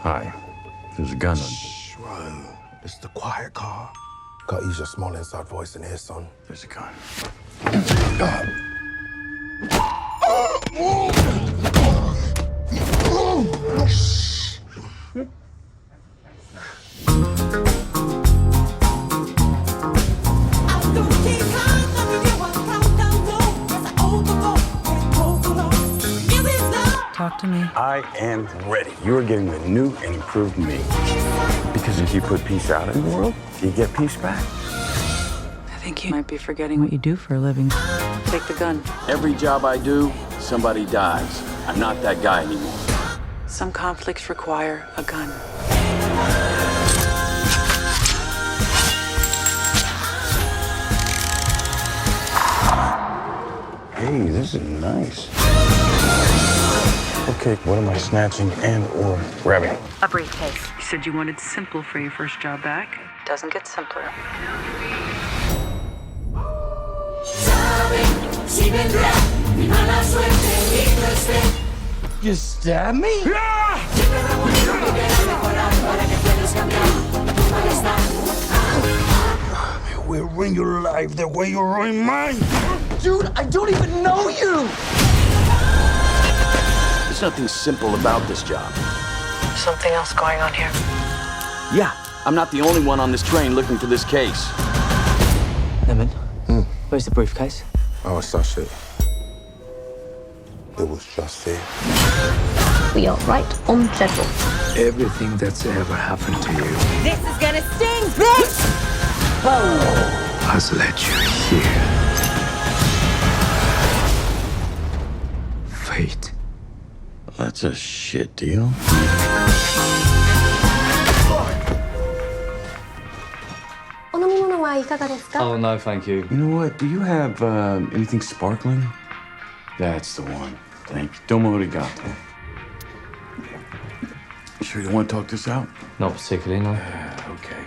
Hi. There's a gun on. Shh, bro. It's the quiet car. Gotta use your small inside voice in here, son. There's a gun. Talk to me. I am ready. You are getting the new and improved me. Because if you put peace out in the world, you get peace back. I think you might be forgetting what you do for a living. Take the gun. Every job I do, somebody dies. I'm not that guy anymore. Some conflicts require a gun. Hey, this is nice. Okay, what am I snatching and or grabbing? A briefcase. You said you wanted simple for your first job back. Doesn't get simpler. You stab me? We'll ruin your life the way you ruin mine. Dude, I don't even know you! There's nothing simple about this job. Something else going on here. Yeah, I'm not the only one on this train looking for this case. Lemon, where's the briefcase? Oh, it's that shit. It was just here. We are right on schedule. Everything that's ever happened to you This is gonna sting, bitch! has led you here. Fate. That's a shit deal. Oh, no, thank you. You know what? Do you have anything sparkling? That's the one. Thank you. Domo arigato. You sure you don't want to talk this out? Not particularly, no. Okay.